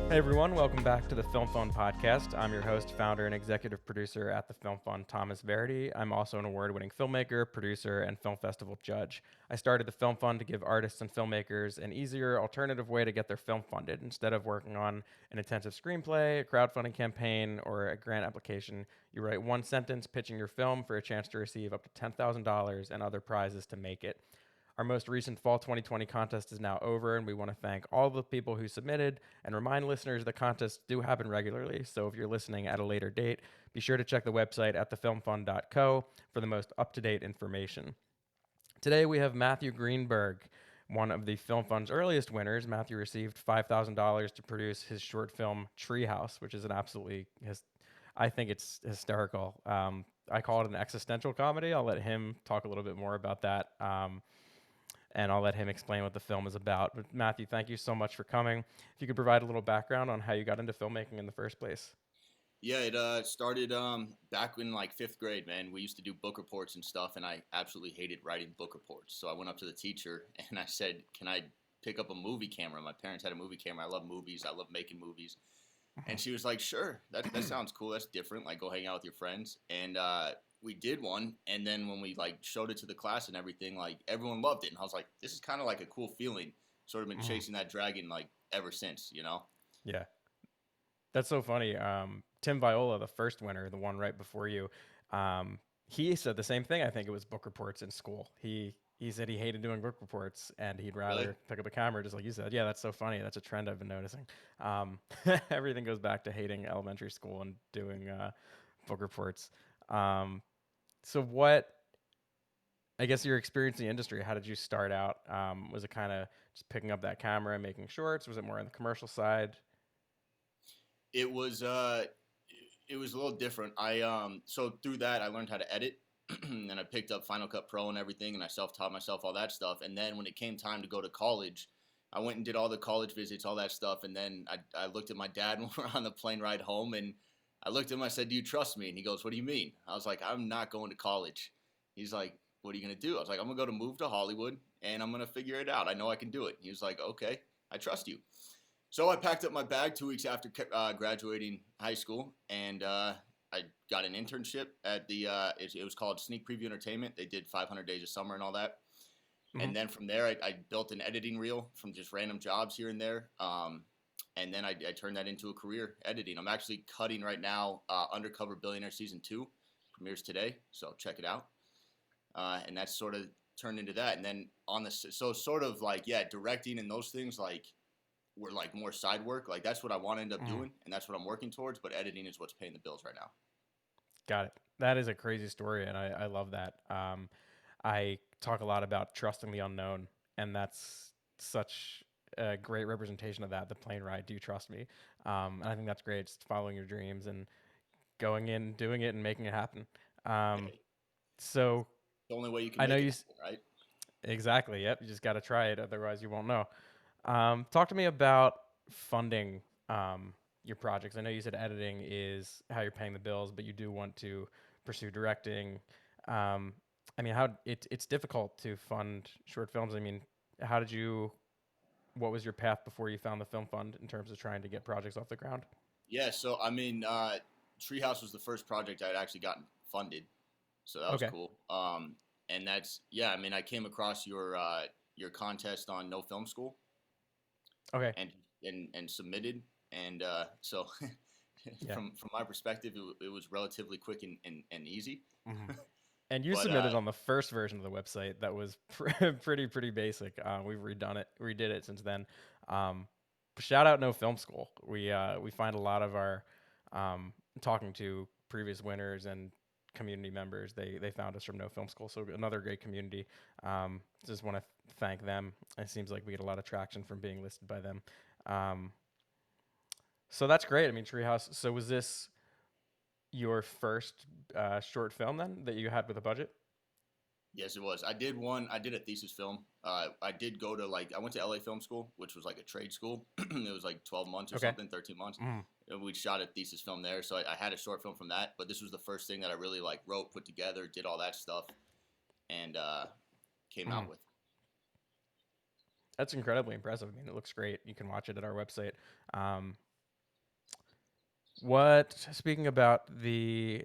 Hey everyone, welcome back to the Film Fund podcast. I'm your host, founder, and executive producer at the Film Fund, Thomas Verdi. I'm also an award-winning filmmaker, producer, and film festival judge. I started the Film Fund to give artists and filmmakers an easier, alternative way to get their film funded. Instead of working on an intensive screenplay, a crowdfunding campaign, or a grant application, you write one sentence pitching your film for a chance to receive up to $10,000 and other prizes to make it. Our most recent Fall 2020 contest is now over, and we want to thank all of the people who submitted and remind listeners the contests do happen regularly. So if you're listening at a later date, be sure to check the website at thefilmfund.co for the most up to date information. Today we have Matthew Greenberg, one of the Film Fund's earliest winners. Matthew received $5,000 to produce his short film Treehouse, which is an I think it's hysterical. I call it an existential comedy. I'll let him talk a little bit more about that. And I'll let him explain what the film is about. But Matthew, thank you so much for coming. If you could provide a little background on how you got into filmmaking in the first place. Yeah, it started back in like fifth grade, man. We used to do book reports and stuff, and I absolutely hated writing book reports. So I went up to the teacher and I said, "Can I pick up a movie camera?" My parents had a movie camera. I love movies. I love making movies. And she was like, "Sure, that sounds cool. That's different. Like, go hang out with your friends." And we did one. And then when we like showed it to the class and everything, like everyone loved it. And I was like, "This is kind of like a cool feeling." Sort of been chasing that dragon like ever since, you know. Yeah, that's so funny. Tim Viola, the first winner, the one right before you, he said the same thing. I think it was book reports in school. He said he hated doing book reports and he'd Really? rather pick up a camera, just like you said. Yeah, that's so funny. That's a trend I've been noticing. Um, Everything goes back to hating elementary school and doing book reports. Um, so what I guess your experience in the industry, how did you start out? Was it kind of just picking up that camera and making shorts? Was it more on the commercial side? It was it was a little different. So through that I learned how to edit and I picked up Final Cut Pro and everything and I self-taught myself all that stuff. And then when it came time to go to college, I went and did all the college visits, all that stuff, and then I looked at my dad when we were on the plane ride home and I looked at him, I said, "Do you trust me?" And he goes, "What do you mean?" I was like, "I'm not going to college." He's like, "What are you gonna do?" I was like, "I'm gonna go to move to Hollywood and I'm gonna figure it out. I know I can do it." He was like, "Okay, I trust you." So I packed up my bag 2 weeks after graduating high school, and I got an internship at it was called Sneak Preview Entertainment. They did 500 Days of Summer and all that. Hmm. And then from there, I built an editing reel from just random jobs here and there. And then I turned that into a career editing. I'm actually cutting right now. Undercover Billionaire season 2 premieres today, so check it out. And that's sort of turned into that. And then so sort of like, yeah, directing and those things like were like more side work. Like that's what I want to end up Hmm. doing, and that's what I'm working towards. But editing is what's paying the bills right now. Got it. That is a crazy story, and I love that. I talk a lot about trusting the unknown, and that's such a great representation of that. The plane ride, do you trust me? And I think that's great. Just following your dreams and going in, doing it, and making it happen. Um, Hey, so the only way you can I know make it happen, right? exactly. Yep, you just got to try it, otherwise you won't know. Talk to me about funding your projects. I know you said editing is how you're paying the bills, but you do want to pursue directing. Um, I mean, it's difficult to fund short films. I mean, how did you? What was your path before you found the film fund in terms of trying to get projects off the ground? Yeah. So I mean, Treehouse was the first project I'd actually gotten funded, so that was Okay. cool. And that's yeah. I mean, I came across your contest on No Film School Okay. and and submitted, and so Yeah. from my perspective, it was relatively quick and easy. Hmm. And you But submitted on the first version of the website that was pretty basic. We've redid it since then. Um, Shout out No Film School. We find a lot of our um, talking to previous winners and community members. They found us from No Film School, so another great community. Just want to thank them. It seems like we get a lot of traction from being listed by them. Um, so that's great. I mean, Treehouse. So was this your first short film then that you had with a budget? yes, it was. I did one. I did a thesis film. I did go to like I went to LA Film School, which was like a trade school. It was like 12 months or Okay. something, 13 months. Mm. And we shot a thesis film there, so I had a short film from that. But this was the first thing that I really like wrote, put together, did all that stuff, and came Mm. out with. That's incredibly impressive. I mean, it looks great. You can watch it at our website. Um, Speaking about the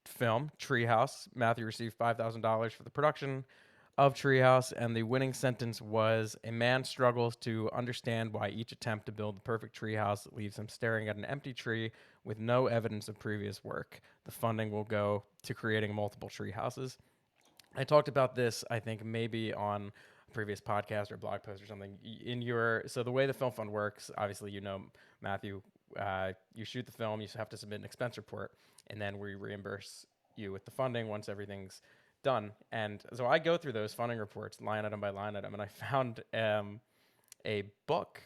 film Treehouse, Matthew received $5,000 for the production of Treehouse, and the winning sentence was: "A man struggles to understand why each attempt to build the perfect treehouse leaves him staring at an empty tree with no evidence of previous work. The funding will go to creating multiple tree houses." I talked about this, I think, maybe on a previous podcast or blog post or something. In your so the way the film fund works, obviously, Matthew, you shoot the film, you have to submit an expense report, and then we reimburse you with the funding once everything's done. And so I go through those funding reports line item by line item, and I found a book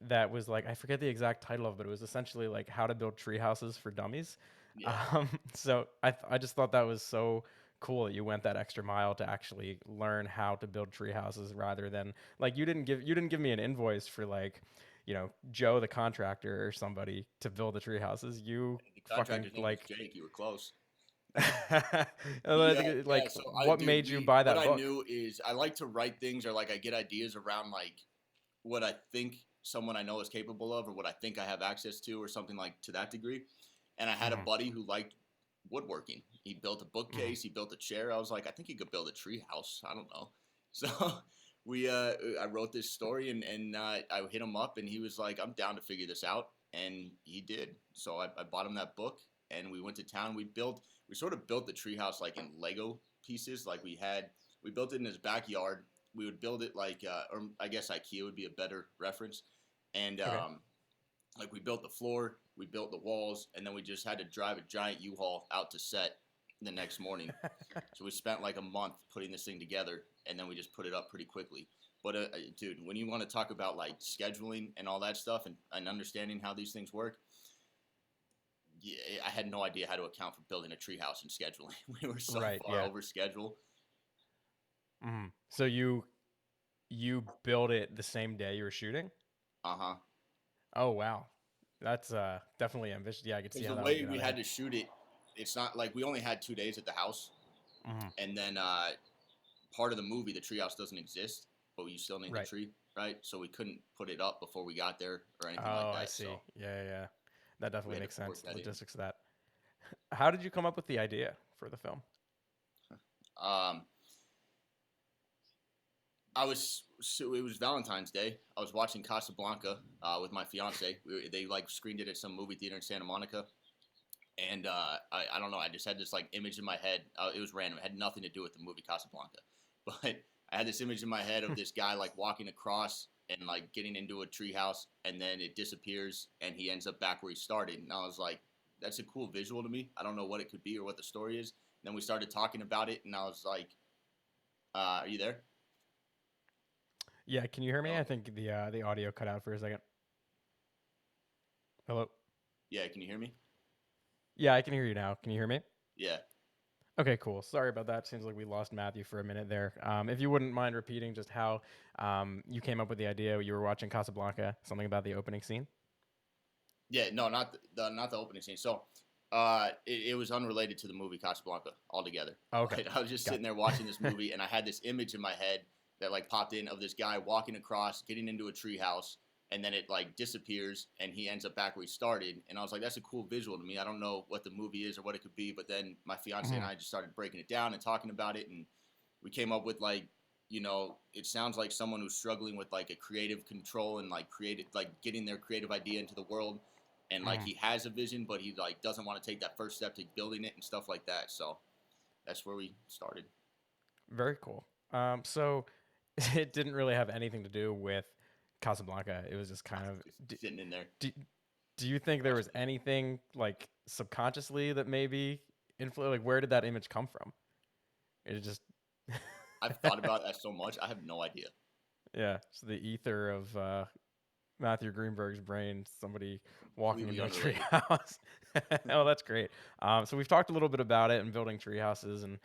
that was like, I forget the exact title of it, but it was essentially like how to build tree houses for dummies. Yeah, So I just thought that was so cool that you went that extra mile to actually learn how to build tree houses rather than like you didn't give me an invoice for like Joe the contractor or somebody to build the tree houses. You the fucking contractor's name was like Jake. You were close. like Yeah. like, So what dude, made you buy what that I book? knew is I like to write things or like I get ideas around like what I think someone I know is capable of or what I think I have access to or something like to that degree. And I had a Hmm. buddy who liked woodworking. He built a Hmm. bookcase. He built a chair. I was like, I think he could build a tree house. I don't know. So I wrote this story and I hit him up and he was like, I'm down to figure this out. And he did. So I bought him that book and we went to town. We sort of built the tree house like in Lego pieces. Like we built it in his backyard. We would build it like, or I guess IKEA would be a better reference. And Okay. like we built the floor, we built the walls, and then we just had to drive a giant U-Haul out to set the next morning. So we spent like a month putting this thing together, and then we just put it up pretty quickly. But dude, when you want to talk about like scheduling and all that stuff and understanding how these things work, yeah, I had no idea how to account for building a treehouse and scheduling. We were so Right. far Yeah. over schedule. So you built it the same day you were shooting? Uh huh. Oh wow, that's definitely ambitious. Yeah, I could see Because how the that would way get out we of had hand. to shoot it, it's not like we only had 2 days at the house, Hmm. and then part of the movie, the treehouse doesn't exist, but you still need the Right. tree, right? So we couldn't put it up before we got there or anything like Oh, I that. see. So Yeah, yeah, yeah. That we definitely had to makes sense. work The that in. logistics of that. How did you come up with the idea for the film? Um, so it was Valentine's Day. I was watching Casablanca with my fiance. They like screened it at some movie theater in Santa Monica, and I don't know. I just had this like image in my head. It was random. It had nothing to do with the movie Casablanca, but I had this image in my head of this guy like walking across and like getting into a treehouse, and then it disappears, and he ends up back where he started. And I was like, that's a cool visual to me. I don't know what it could be or what the story is. And then we started talking about it, and I was like, "Are you there?" Yeah, can you hear me? Hello? I think the audio cut out for a second. Hello. Yeah, can you hear me? Yeah, I can hear you now. Can you hear me? Yeah. Okay, cool. Sorry about that. Seems like we lost Matthew for a minute there. If you wouldn't mind repeating just how you came up with the idea, you were watching Casablanca, something about the opening scene. Yeah, no, not the opening scene. So, it was unrelated to the movie Casablanca altogether. Oh, okay, But I was just got sitting there watching this movie, and I had this image in my head that like popped in of this guy walking across, getting into a treehouse, and then it like disappears, and he ends up back where he started. And I was like, that's a cool visual to me. I don't know what the movie is or what it could be, but then my fiance and it. I just started breaking it down and talking about it, and we came up with like it sounds like someone who's struggling with like a creative control and like creative like getting their creative idea into the world and like Hmm. he has a vision but he like doesn't want to take that first step to building it and stuff like that. So that's where we started. Very cool. So it didn't really have anything to do with Casablanca. It was just kind of. Just sitting in there Do, do you think there was frustrated. anything like subconsciously that maybe like where did that image come from? It just. I've thought about that so much. I have no idea. Yeah, it's the ether of Matthew Greenberg's brain. Somebody walking Completely into a unrelated. treehouse. Oh, that's great. So we've talked a little bit about it and building treehouses and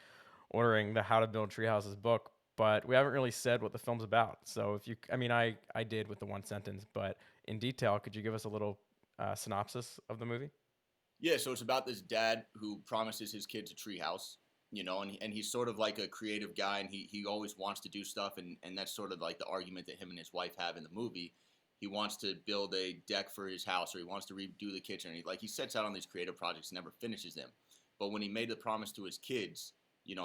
ordering the How to Build Treehouses book, but we haven't really said what the film's about. So if you, I mean, I did with the one sentence, but in detail, could you give us a little synopsis of the movie? Yeah, so it's about this dad who promises his kids a treehouse, and he's sort of like a creative guy, and he always wants to do stuff, and that's sort of like the argument that him and his wife have in the movie. he wants to build a deck for his house, or he wants to redo the kitchen. And he sets out on these creative projects and never finishes them. But when he made the promise to his kids,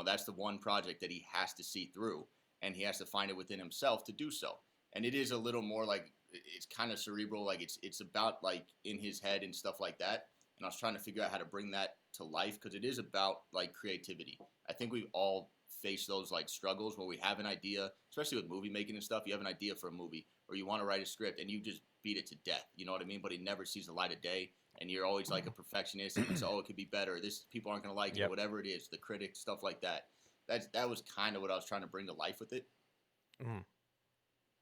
that's the one project that he has to see through, and he has to find it within himself to do so. And it is a little more like, it's kind of cerebral, like it's about like in his head and stuff like that. And I was trying to figure out how to bring that to life, because it is about like creativity. I think we all face those like struggles where we have an idea, especially with movie making and stuff. You have an idea for a movie, or you want to write a script, and you just beat it to death. You know what I mean? But it never sees the light of day, and you're always like a perfectionist, and it's, oh, it could be better. This people aren't gonna like it, or Yep. whatever it is. The critics, stuff like that. That was kind of what I was trying to bring to life with it. Mhm.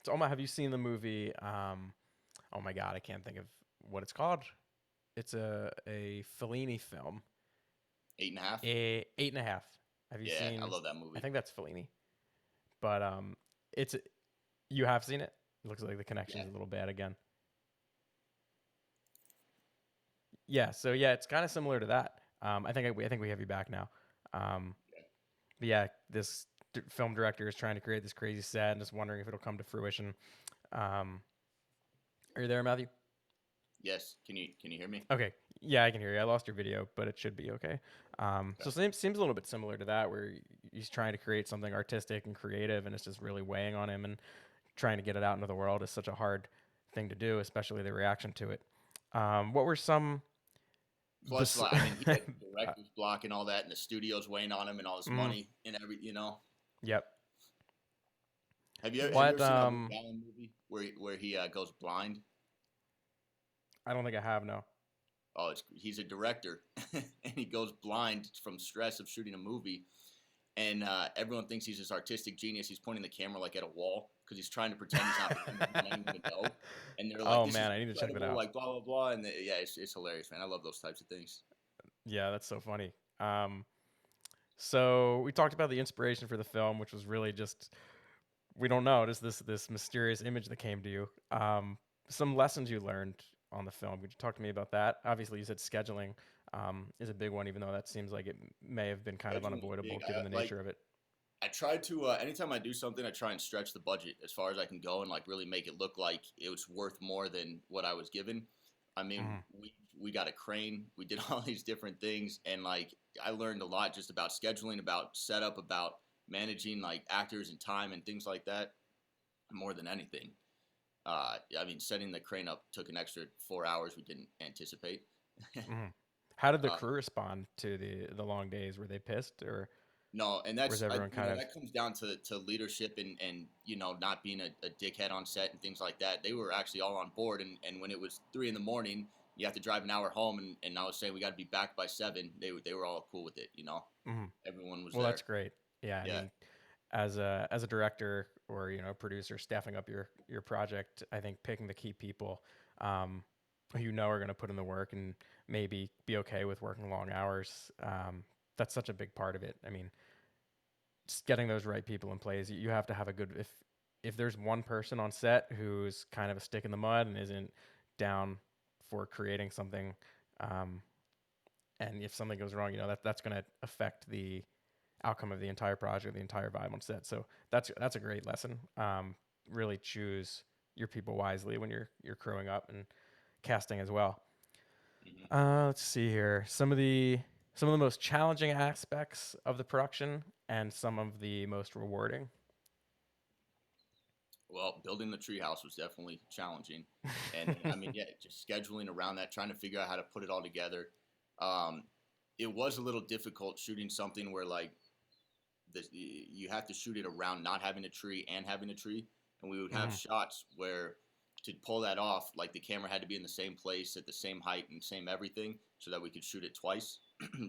So, Oma, have you seen the movie? Oh my God, I can't think of what it's called. It's a Fellini film. 8.5. Eight and a half. Have you Yeah, I seen? love that I movie. think that's Fellini. But it's you have seen it. It looks like the Yeah. connection's a little bad again. Yeah. So yeah, it's kind of similar to that. I think we have you back now. Um, but yeah, this film director is trying to create this crazy set and just wondering if it'll come to fruition. Um, are you there, Matthew? Yes. Can you hear me? Okay. Yeah, I can hear you. I lost your video, but it should be okay. So Okay. seems a little bit similar to that, where he's trying to create something artistic and creative, and it's just really weighing on him, and trying to get it out into the world is such a hard thing to do, especially the reaction to it. What were some? Plus, Bes- like, I mean, he had director's block and all that, and the studio's weighing on him, and all this mm, money and every. yep. Have you What? ever seen that Woody Allen movie where he goes blind? I don't think I have. No. Oh, he's a director, and he goes blind from stress of shooting a movie, and everyone thinks he's this artistic genius. He's pointing the camera like at a wall because he's trying to pretend he's not doesn't want anyone to know. And they're like, Oh "This is man, I need to check that incredible!" out. Like blah blah blah. And yeah, it's hilarious, man. I love those types of things. Yeah, that's so funny. So we talked about the inspiration for the film, which was really just we don't know, just this mysterious image that came to you. Some lessons you learned on the film. Could you talk to me about that? Obviously, you said scheduling is a big one, even though that seems like it may have been kind of Scheduling was big. unavoidable given the nature of it. I try to anytime I do something, I try and stretch the budget as far as I can go, and like really make it look like it was worth more than what I was given. I mean, Hmm. we got a crane, we did all these different things, and like I learned a lot just about scheduling, about setup, about managing like actors and time and things like that. More than anything, I mean, setting the crane up took an extra 4 hours we didn't anticipate. Hmm. How did the uh, crew respond to the long days? Were they pissed, or No, and was that's everyone kind of? that comes down to leadership and not being a dickhead on set and things like that. They were actually all on board, and when it was 3 in the morning, you have to drive an hour home, and I was saying we got to be back by 7. They were all cool with it. Mhm. Everyone was Well, there. that's great. Yeah, I Yeah. mean, as a director or producer staffing up your project, I think picking the key people um, who are going to put in the work and maybe be okay with working long hours. That's such a big part of it. I mean, just getting those right people in place. You have to have a good if there's one person on set who's kind of a stick in the mud and isn't down for creating something, um, and if something goes wrong, that's going to affect the outcome of the entire project, the entire vibe on set. So that's a great lesson. Really choose your people wisely when you're crewing up and casting as well. Hmm. Let's see here. Some of the most challenging aspects of the production and some of the most rewarding. Well, building the treehouse was definitely challenging, and I mean, yeah, just scheduling around that, trying to figure out how to put it all together. Um, it was a little difficult shooting something where like you have to shoot it around not having a tree and having a tree, and we would have Mhm. shots where to pull that off, like the camera had to be in the same place at the same height and same everything, so that we could shoot it twice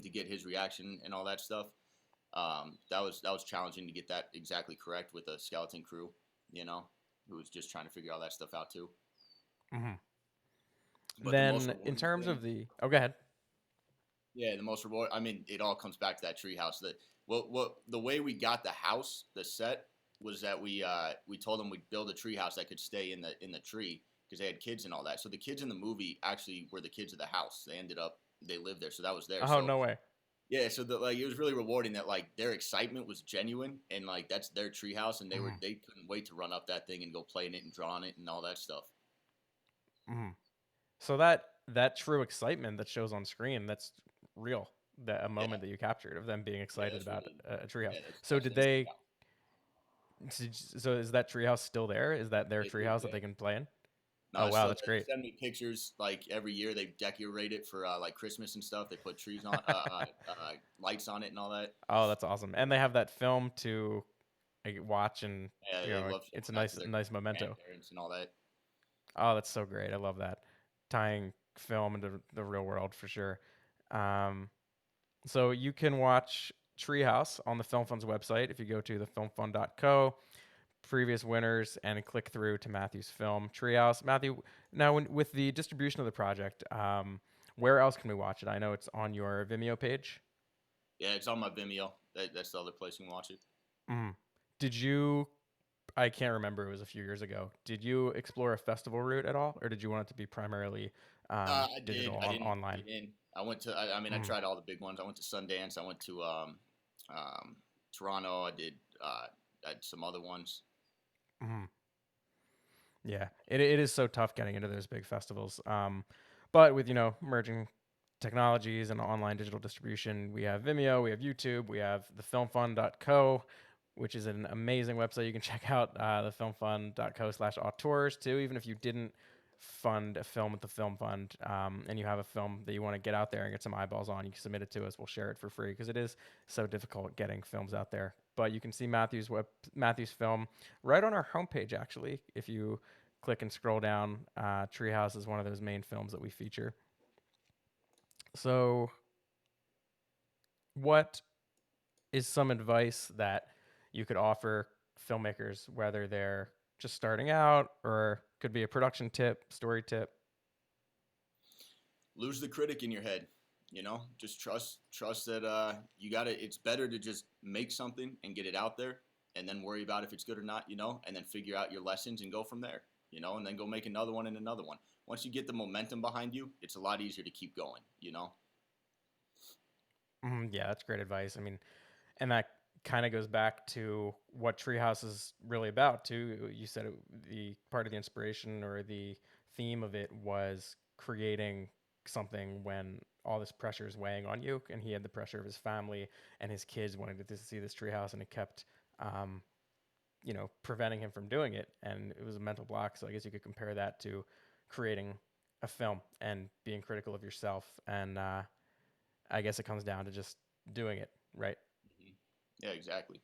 to get his reaction and all that stuff. That was challenging to get that exactly correct with a skeleton crew, you know, who was just trying to figure all that stuff out too. Mhm. But the most Then in rewarding terms thing, of the. Go ahead. yeah, the most reward. I mean, it all comes back to that tree house. What the way we got the house, the set was that we told them we'd build a tree house that could stay in the tree because they had kids and all that. So the kids in the movie actually were the kids of the house. They lived there, so that was there. Oh, So no way. yeah, so it was really rewarding that like their excitement was genuine and like that's their tree house, and Mhm. they couldn't wait to run up that thing and go play in it and draw on it and all that stuff. Mhm. So that true excitement that shows on screen, that's real. That a Yeah, moment that you captured of them being yeah, excited that's about really, a treehouse. yeah, So that's did insane. they? So is that treehouse still there? Is that their It is, treehouse that yeah. they can play in? No, Oh it's wow, still that's there. They great. send me pictures like every year. They decorate it for like Christmas and stuff. They put trees on, lights on it and all that. Oh, that's awesome. And they have that film to watch, and Yeah, you they know, love showing it's a that to their nice memento. grandparents and all that. Oh, that's so great. I love that. Tying film into the real world for sure. Um, so you can watch Treehouse on the Film Fund's website if you go to thefilmfund.co, previous winners, and click through to Matthew's film, Treehouse. Matthew, now with the distribution of the project, where else can we watch it? I know it's on your Vimeo page. Yeah, it's on my Vimeo. That's the other place you can watch it. Mm. Did you I can't remember. It was a few years ago. Did you explore a festival route at all, or did you want it to be primarily I digital did. I didn't online? get in. I went to. I mean, I Mm, tried all the big ones. I went to Sundance. I went to um, Toronto. I did. I had some other ones. mm. Yeah, it is so tough getting into those big festivals. But with merging technologies and online digital distribution, we have Vimeo, we have YouTube, we have thefilmfund.co, which is an amazing website. You can check out thefilmfund.co/auteurs too. Even if you didn't fund a film with the Film Fund, and you have a film that you want to get out there and get some eyeballs on, you can submit it to us. We'll share it for free because it is so difficult getting films out there. But you can see Matthew's film right on our homepage actually if you click and scroll down. Treehouse is one of those main films that we feature. So, what is some advice that you could offer filmmakers, whether they're just starting out or could be a production tip, story tip? Lose the critic in your head. You know, just trust that you got it. It's better to just make something and get it out there, and then worry about if it's good or not. You know, and then figure out your lessons and go from there. You know, and then go make another one and another one. Once you get the momentum behind you, it's a lot easier to keep going. You know. Yeah, that's great advice. I mean, and that kind of goes back to what Treehouse is really about too. You said the part of the inspiration or the theme of it was creating something when all this pressure is weighing on you, and he had the pressure of his family and his kids wanting to see this treehouse, and it kept, um, preventing him from doing it, and it was a mental block. So I guess you could compare that to creating a film and being critical of yourself, and I guess it comes down to just doing it right. Mhm. Yeah, exactly.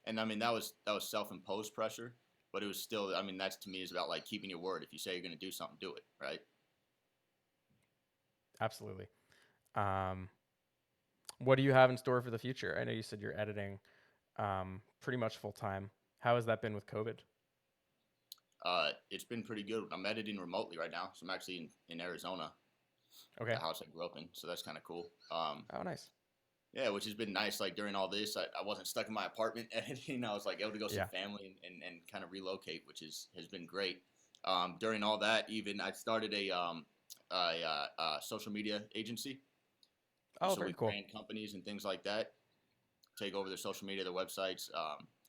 And I mean that was self-imposed pressure, but it was still. I mean, that's to me is about like keeping your word. If you say you're going to do something, do it. Right. Absolutely. Um, what do you have in store for the future? I know you said you're editing pretty much full time. How has that been with COVID? It's been pretty good. I'm editing remotely right now, so I'm actually in Arizona, the Okay. house I grew up in. So that's kind of cool. Oh, nice. Yeah, which has been nice. Like during all this, I wasn't stuck in my apartment editing. I was like able to go see Yeah. family and kind of relocate, which has been great. During all that, even I started a social media agency. Oh, So very we cool. brand companies and things like that, take over their social media, their websites,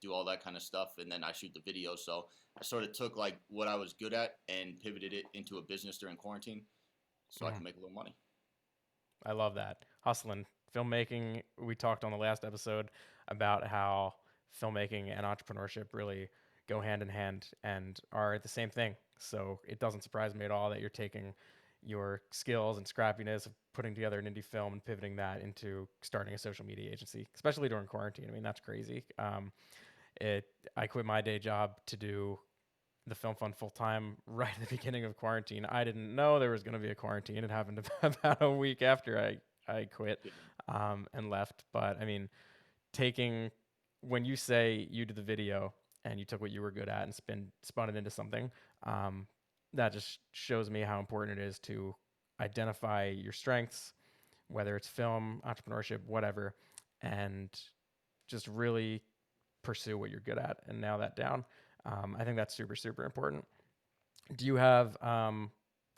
do all that kind of stuff, and then I shoot the videos. So I sort of took like what I was good at and pivoted it into a business during quarantine, so I Mhm. can make a little money. I love that. Hustling, filmmaking. We talked on the last episode about how filmmaking and entrepreneurship really go hand in hand and are the same thing. So it doesn't surprise me at all that you're taking your skills and scrappiness of putting together an indie film and pivoting that into starting a social media agency, especially during quarantine. I mean, that's crazy. It. I quit my day job to do the Film Fund full time right at the beginning of quarantine. I didn't know there was going to be a quarantine. It happened about a week after I quit and left. But I mean, taking when you say you did the video and you took what you were good at and spun it into something, um, that just shows me how important it is to identify your strengths, whether it's film, entrepreneurship, whatever, and just really pursue what you're good at and nail that down. I think that's super, super important. Do you have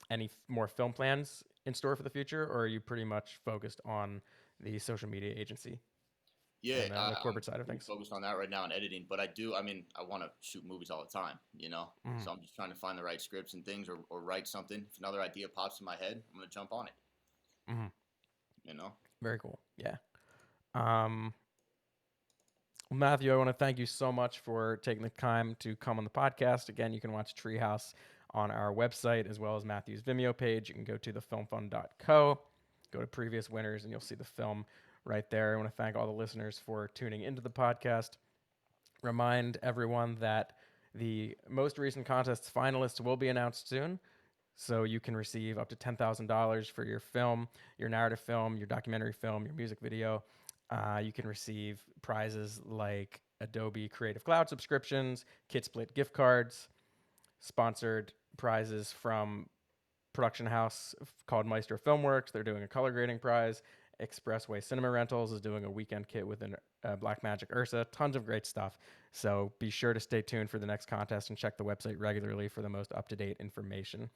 any more film plans in store for the future, or are you pretty much focused on the social media agency? Yeah, and the I'm corporate side of pretty things. focused on that right now in editing, but I do. I mean, I want to shoot movies all the time, you know. Mm-hmm. So I'm just trying to find the right scripts and things, or write something. If another idea pops in my head, I'm gonna jump on it. Mm-hmm. You know. Very cool. Yeah. Um, Matthew, I want to thank you so much for taking the time to come on the podcast. Again, you can watch Treehouse on our website as well as Matthew's Vimeo page. You can go to thefilmfund.co, go to previous winners, and you'll see the film right there. I want to thank all the listeners for tuning into the podcast. Remind everyone that the most recent contest's finalists will be announced soon. So you can receive up to $10,000 for your film, your narrative film, your documentary film, your music video. You can receive prizes like Adobe Creative Cloud subscriptions, Kit Split gift cards, sponsored prizes from production house called Maestro Filmworks. They're doing a color grading prize. Expressway Cinema Rentals is doing a weekend kit with an Blackmagic Ursa. Tons of great stuff. So be sure to stay tuned for the next contest and check the website regularly for the most up-to-date information.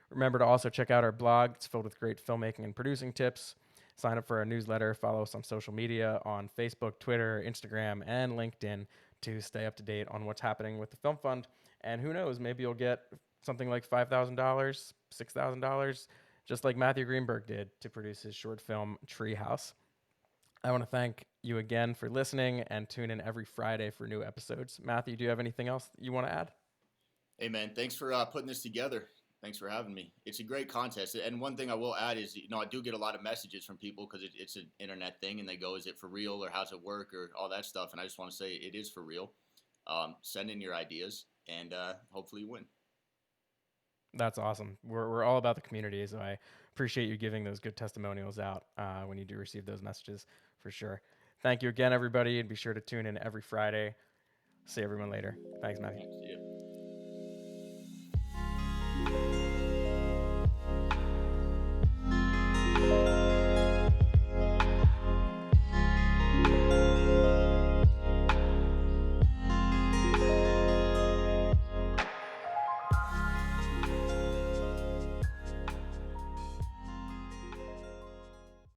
Remember to also check out our blog. It's filled with great filmmaking and producing tips. Sign up for our newsletter. Follow us on social media on Facebook, Twitter, Instagram, and LinkedIn to stay up to date on what's happening with the Film Fund. And who knows, maybe you'll get something like $5,000, $6,000, just like Matthew Greenberg did to produce his short film Treehouse. I want to thank you again for listening and tune in every Friday for new episodes. Matthew, do you have anything else you want to add? Hey man, thanks for putting this together. Thanks for having me. It's a great contest. And one thing I will add is, you know, I do get a lot of messages from people because it's an internet thing, and they go, "Is it for real, or how's it work, or all that stuff?" And I just want to say it is for real. Send in your ideas, and hopefully you win. That's awesome. We're all about the community, so I appreciate you giving those good testimonials out when you do receive those messages for sure. Thank you again, everybody, and be sure to tune in every Friday. See everyone later. Thanks, Matthew. Thanks. See you.